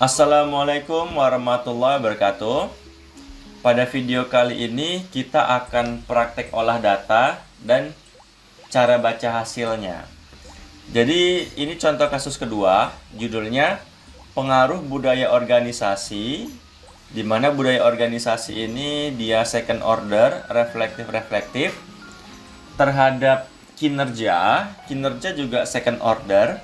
Assalamualaikum warahmatullahi wabarakatuh. Pada video kali ini kita akan praktek olah data dan cara baca hasilnya. Jadi ini contoh kasus kedua, judulnya pengaruh budaya organisasi, di mana budaya organisasi ini dia second order, reflektif terhadap kinerja juga second order,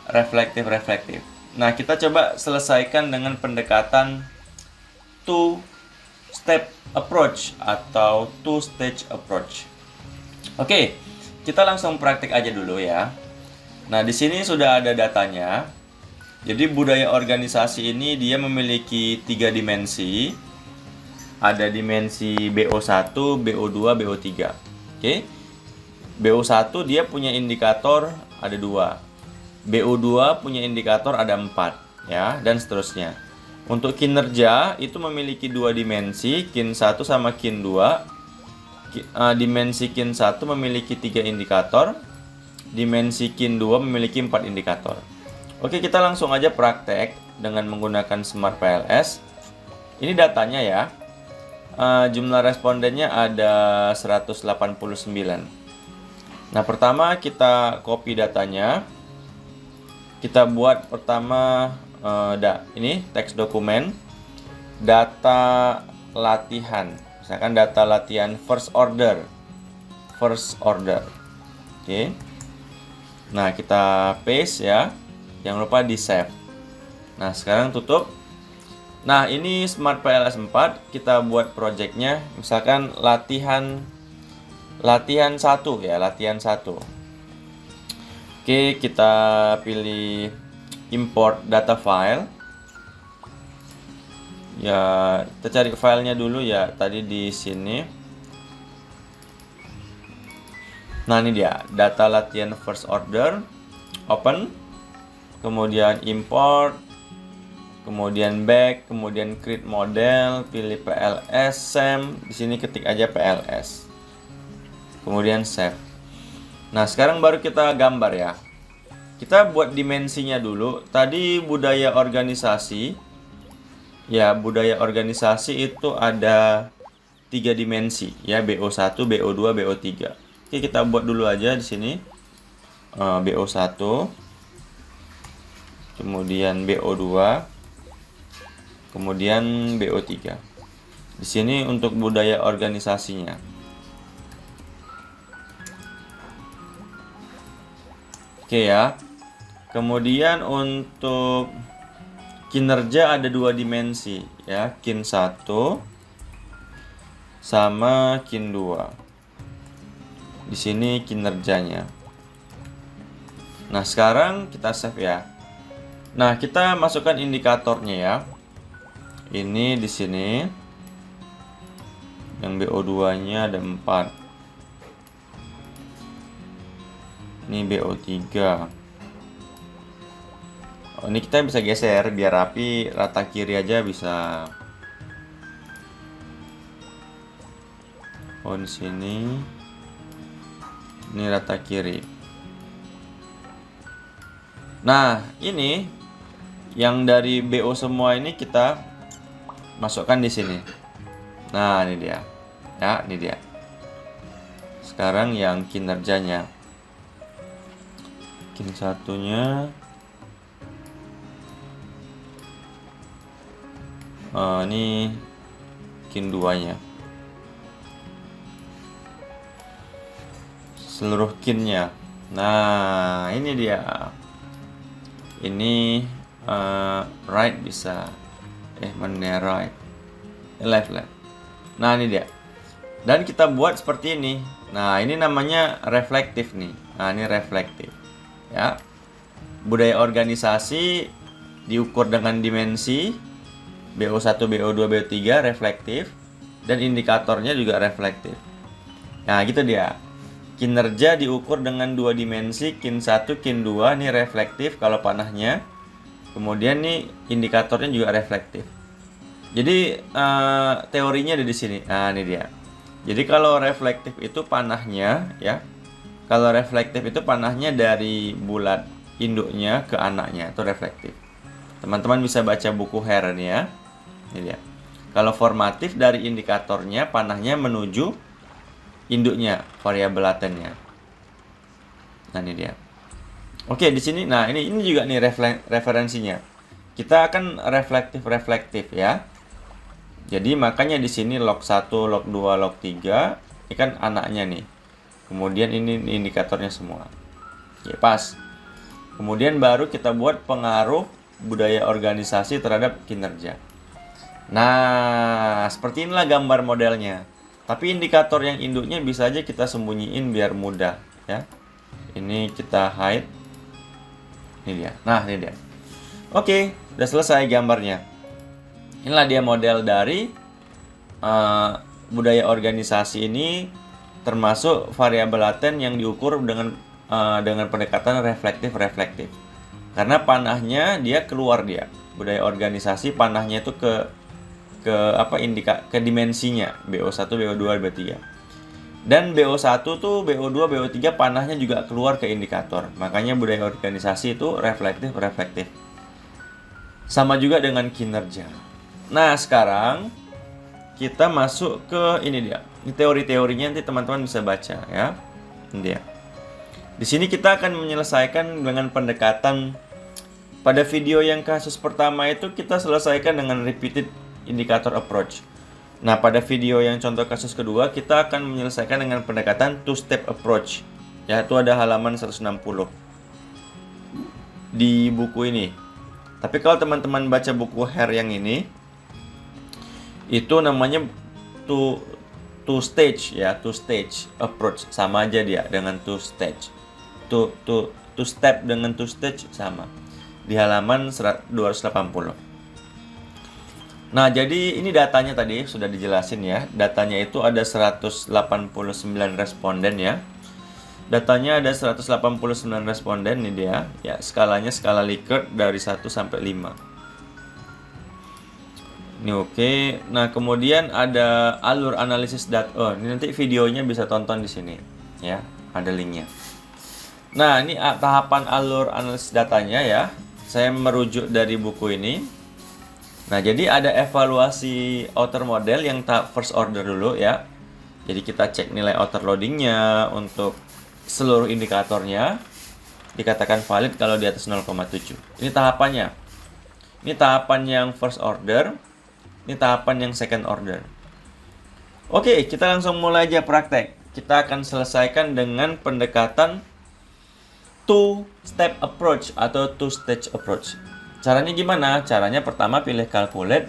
reflektif. Nah, kita coba selesaikan dengan pendekatan two-step approach atau two-stage approach. Oke, kita langsung praktik aja dulu ya. Nah, di sini sudah ada datanya. Jadi budaya organisasi ini dia memiliki 3 dimensi. Ada dimensi BO1, BO2, BO3. Oke. BO1 dia punya indikator ada 2. BO2 punya indikator ada 4 ya, dan seterusnya. Untuk kinerja itu memiliki 2 dimensi, kin 1 sama kin 2. Dimensi kin 1 memiliki 3 indikator, dimensi kin 2 memiliki 4 indikator. Oke, kita langsung aja praktek dengan menggunakan Smart PLS. Ini datanya ya. Jumlah respondennya ada 189. Nah, pertama kita copy datanya. Kita buat pertama ini teks dokumen data latihan, misalkan data latihan first order. Oke. Nah, kita paste ya, jangan lupa di save. Nah, sekarang tutup. Nah, ini Smart PLS 4, kita buat projectnya misalkan latihan 1 ya, latihan 1. Oke, kita pilih import data file. Ya, kita cari filenya dulu ya, tadi di sini. Nah, ini dia, data latihan first order. Open. Kemudian import. Kemudian back, kemudian create model, pilih PLS, SAM. Di sini ketik aja PLS. Kemudian save. Nah, sekarang baru kita gambar ya. Kita buat dimensinya dulu. Tadi budaya organisasi. Ya, budaya organisasi itu ada 3 dimensi ya, BO1, BO2, BO3. Oke, kita buat dulu aja di sini. BO1. Kemudian BO2. Kemudian BO3. Di sini untuk budaya organisasinya. Oke ya. Kemudian untuk kinerja ada 2 dimensi ya, kin 1 sama kin 2. Di sini kinerjanya. Nah, sekarang kita save ya. Nah, kita masukkan indikatornya ya. Ini di sini. Yang BO2-nya ada 4. Ini BO3. Oh, ini kita bisa geser biar rapi, rata kiri aja bisa. Oh, di sini. Ini rata kiri. Nah, ini yang dari BO semua ini kita masukkan di sini. Nah, ini dia. Ya, ini dia. Sekarang yang kinerjanya. Kin 1-nya ini kin 2-nya. Seluruh kinnya. Nah, ini dia. Ini right bisa. Mana right? Left. Nah, ini dia. Dan kita buat seperti ini. Nah, ini namanya reflektif nih. Nah, ini reflektif. Ya, budaya organisasi diukur dengan dimensi BO1, BO2, BO3 reflektif, dan indikatornya juga reflektif. Nah, gitu dia. Kinerja diukur dengan 2 dimensi, kin 1, kin 2, ini reflektif kalau panahnya. Kemudian nih indikatornya juga reflektif. Jadi teorinya ada di sini. Nah, ini dia. Jadi kalau reflektif itu panahnya ya. Kalau reflektif itu panahnya dari bulat induknya ke anaknya, itu reflektif. Teman-teman bisa baca buku Hare nih ya. Ini dia. Kalau formatif dari indikatornya, panahnya menuju induknya, variabel latennya. Nah, ini dia. Oke, di sini, nah ini juga nih referensinya. Kita akan reflektif ya. Jadi makanya di sini log 1, log 2, log 3, ini kan anaknya nih. Kemudian ini indikatornya semua. Oke, pas. Kemudian baru kita buat pengaruh budaya organisasi terhadap kinerja. Nah, seperti inilah gambar modelnya. Tapi indikator yang induknya bisa aja kita sembunyiin biar mudah ya. Ini kita hide. Ini dia. Nah, ini dia. Oke, udah selesai gambarnya. Inilah dia model dari budaya organisasi ini, termasuk variabel laten yang diukur dengan pendekatan reflektif. Karena panahnya dia keluar dia. Budaya organisasi panahnya itu ke dimensinya BO1, BO2, BO3. Dan BO1 tuh BO2, BO3 panahnya juga keluar ke indikator. Makanya budaya organisasi itu reflektif. Sama juga dengan kinerja. Nah, sekarang kita masuk ke ini dia. Ini teori-teorinya nanti teman-teman bisa baca ya. Ini dia. Di sini kita akan menyelesaikan dengan pendekatan. Pada video yang kasus pertama itu kita selesaikan dengan repeated indicator approach. Nah, pada video yang contoh kasus kedua kita akan menyelesaikan dengan pendekatan two-step approach. Ya, itu ada halaman 160 di buku ini. Tapi kalau teman-teman baca buku Hare yang ini, itu namanya two stage ya, two stage approach, sama aja dia dengan two stage. Two step dengan two stage sama. Di halaman 280. Nah, jadi ini datanya tadi sudah dijelasin ya. Datanya itu ada 189 responden ya. Datanya ada 189 responden ini dia. Ya, skalanya skala Likert dari 1 sampai 5. Ini oke. Nah, kemudian ada alur analisis data. Oh, ini nanti videonya bisa tonton di sini ya. Ada linknya. Nah, ini tahapan alur analisis datanya ya. Saya merujuk dari buku ini. Nah, jadi ada evaluasi outer model yang tahap first order dulu ya. Jadi kita cek nilai outer loadingnya untuk seluruh indikatornya. Dikatakan valid kalau di atas 0,7. Ini tahapannya. Ini tahapan yang first order. Ini tahapan yang second order. Oke, kita langsung mulai aja praktek. Kita akan selesaikan dengan pendekatan two-step approach atau two-stage approach. Caranya gimana? Caranya pertama pilih calculate,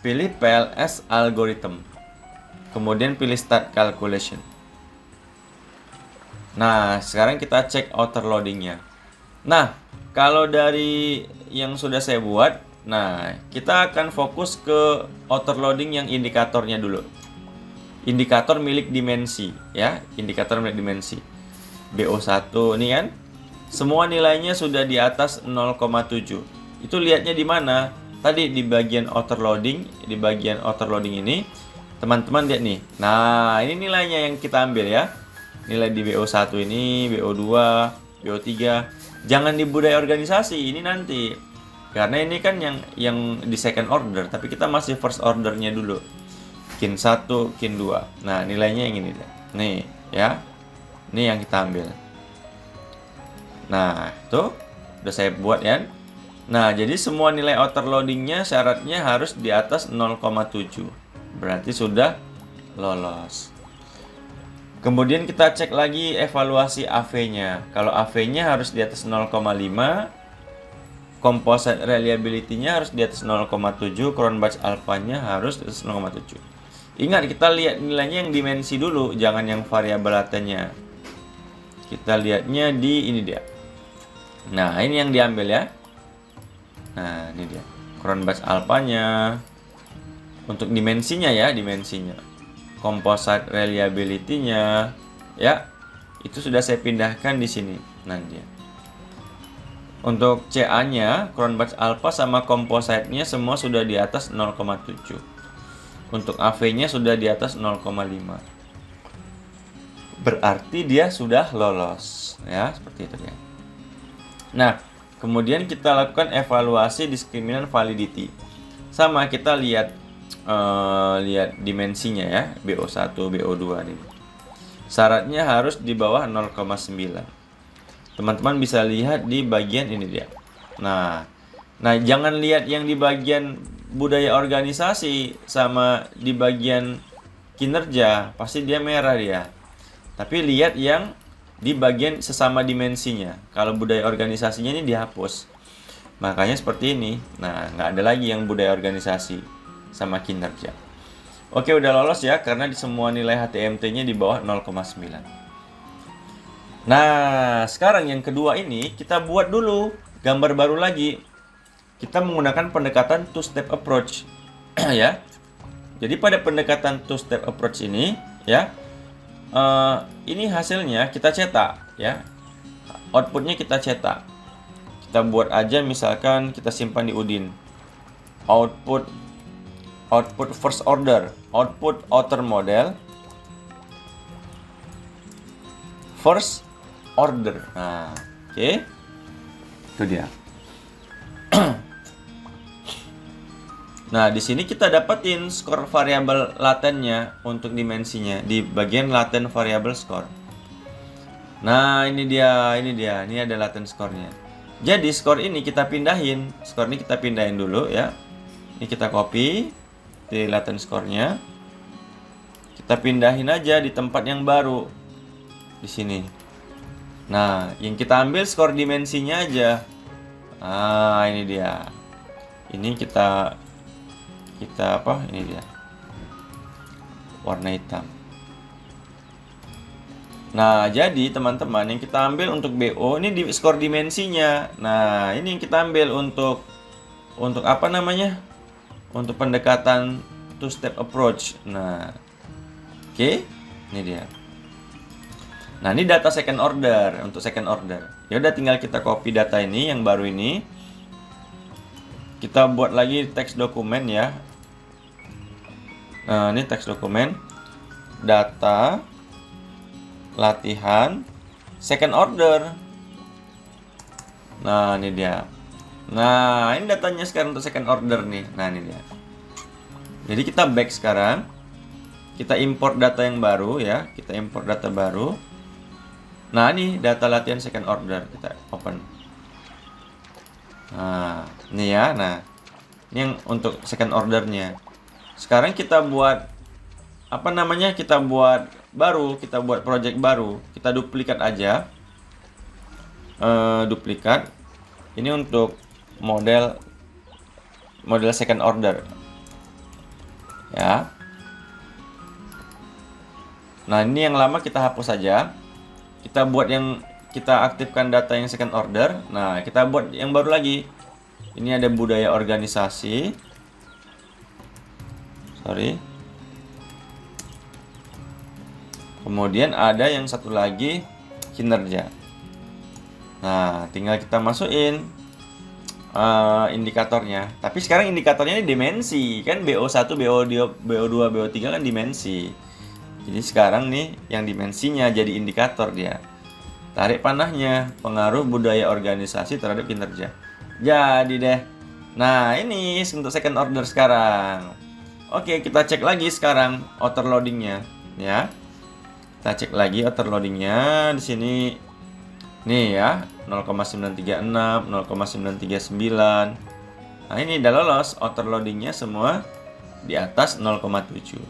pilih PLS algorithm, kemudian pilih start calculation. Nah, sekarang kita cek outer loadingnya. Nah, kalau dari yang sudah saya buat, nah kita akan fokus ke outer loading yang indikatornya dulu. Indikator milik dimensi, ya, indikator milik dimensi. BO1 ini kan, semua nilainya sudah di atas 0,7. Itu lihatnya di mana? Tadi di bagian outer loading, di bagian outer loading ini, teman-teman lihat nih. Nah, ini nilainya yang kita ambil ya. Nilai di BO1 ini, BO2, BO3. Jangan di budaya organisasi ini nanti. Karena ini kan yang di second order, tapi kita masih first ordernya dulu. Kin 1, kin 2. Nah, nilainya yang ini. Nih, ya. Ini yang kita ambil. Nah, itu udah saya buat ya. Nah, jadi semua nilai outer loadingnya syaratnya harus di atas 0,7. Berarti sudah lolos. Kemudian kita cek lagi evaluasi AV-nya. Kalau AV-nya harus di atas 0,5, composite reliability-nya harus di atas 0,7, Cronbach alpha-nya harus di atas 0,7. Ingat, kita lihat nilainya yang dimensi dulu, jangan yang variabel latennya. Kita lihatnya di ini dia. Nah, ini yang diambil ya. Nah, ini dia. Cronbach alpha-nya. Untuk dimensinya ya, dimensinya. Composite reliability-nya. Ya, itu sudah saya pindahkan di sini. Nah, dia. Untuk CA-nya, Cronbach alpha sama composite-nya semua sudah di atas 0,7. Untuk AV-nya sudah di atas 0,5. Berarti dia sudah lolos. Ya, seperti itu ya. Nah, Kemudian kita lakukan evaluasi discriminant validity. Sama, kita lihat lihat dimensinya ya, BO1, BO2 nih. Syaratnya harus di bawah 0,9. Teman-teman bisa lihat di bagian ini dia. Nah, jangan lihat yang di bagian budaya organisasi sama di bagian kinerja, pasti dia merah dia. Tapi lihat yang di bagian sesama dimensinya. Kalau budaya organisasinya ini dihapus. Makanya seperti ini. Nah, nggak ada lagi yang budaya organisasi sama kinerja. Oke, udah lolos ya, karena di semua nilai HTMT-nya di bawah 0,9. Nah, sekarang yang kedua ini kita buat dulu gambar baru lagi. Kita menggunakan pendekatan two-step approach ya. Jadi pada pendekatan two-step approach ini ya, ini hasilnya kita cetak ya. Outputnya kita cetak. Kita buat aja, misalkan kita simpan di Udin. Output first order, output outer model, first order. Nah, oke. Itu dia. Nah, di sini kita dapetin skor variabel latennya untuk dimensinya di bagian laten variable score. Nah, ini dia. Ini ada laten skornya. Jadi skor ini kita pindahin. Skor ini kita pindahin dulu ya. Ini kita copy di laten skornya. Kita pindahin aja di tempat yang baru. Di sini. Nah, yang kita ambil skor dimensinya aja. Ah, ini dia. Ini kita apa? Ini dia. Warna hitam. Nah, jadi teman-teman, yang kita ambil untuk BO ini di skor dimensinya. Nah, ini yang kita ambil untuk apa namanya? Untuk pendekatan two-step approach. Nah, oke. Ini dia. Nah, ini data second order, untuk second order. Ya udah, tinggal kita copy data ini yang baru ini. Kita buat lagi teks dokumen ya. Nah, ini teks dokumen. Data latihan second order. Nah, ini dia. Nah, ini datanya sekarang untuk second order nih. Nah, ini dia. Jadi kita back sekarang. Kita import data yang baru ya. Kita import data baru. Nah, ini data latihan second order. Kita open. Nah, ini ya. Nah, ini yang untuk second ordernya. Sekarang kita buat apa namanya? Kita buat baru. Kita buat project baru. Kita duplikat aja. Duplikat. Ini untuk model second order. Ya. Nah, ini yang lama kita hapus saja. Kita buat yang kita aktifkan data yang second order. Nah, kita buat yang baru lagi. Ini ada budaya organisasi. Sorry. Kemudian ada yang satu lagi kinerja. Nah, tinggal kita masukin indikatornya. Tapi sekarang indikatornya ini dimensi. Kan BO1, BO2, BO3 kan dimensi. Jadi sekarang nih yang dimensinya jadi indikator dia. Tarik panahnya, pengaruh budaya organisasi terhadap kinerja. Jadi deh. Nah, ini untuk second order sekarang. Oke, kita cek lagi sekarang outer loadingnya ya. Kita cek lagi outer loadingnya di sini. Nih ya, 0,936, 0,939. Nah, ini udah lolos outer loadingnya semua di atas 0,7.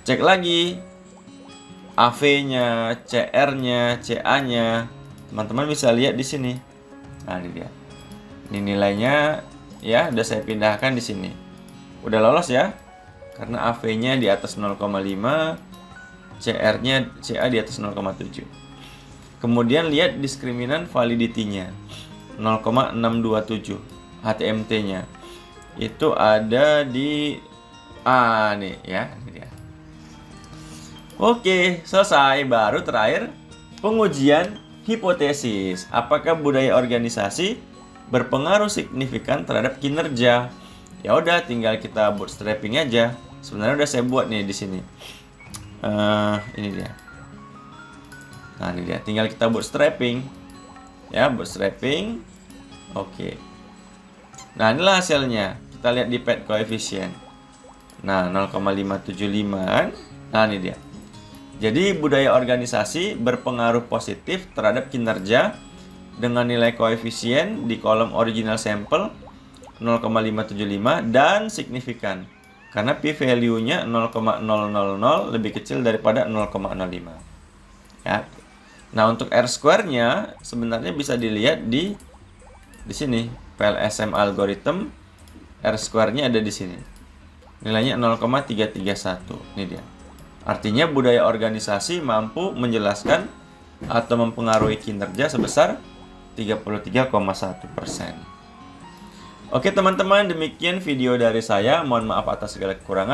Cek lagi AV-nya, CR-nya, CA-nya. Teman-teman bisa lihat di sini. Nah, ini dia. Ini nilainya ya, udah saya pindahkan di sini. Udah lolos ya. Karena AV-nya di atas 0,5, CR-nya, CA di atas 0,7. Kemudian lihat discriminant validity-nya. 0,627 HTMT-nya. Itu ada di nih ya, ini dia. Oke, selesai. Baru terakhir pengujian hipotesis. Apakah budaya organisasi berpengaruh signifikan terhadap kinerja? Ya udah, tinggal kita bootstrapping aja. Sebenarnya udah saya buat nih di sini. Ini dia. Nah, ini dia. Tinggal kita bootstrapping. Ya, bootstrapping. Oke. Nah, inilah hasilnya. Kita lihat di pad koefisien. Nah, 0,575. Nah, ini dia. Jadi, budaya organisasi berpengaruh positif terhadap kinerja dengan nilai koefisien di kolom original sampel 0,575 dan signifikan. Karena p-value-nya 0,000 lebih kecil daripada 0,05. Ya. Nah, untuk R-square-nya sebenarnya bisa dilihat di sini. PLSM algorithm R-square-nya ada di sini. Nilainya 0,331. Ini dia. Artinya budaya organisasi mampu menjelaskan atau mempengaruhi kinerja sebesar 33,1%. Oke teman-teman, demikian video dari saya. Mohon maaf atas segala kekurangan.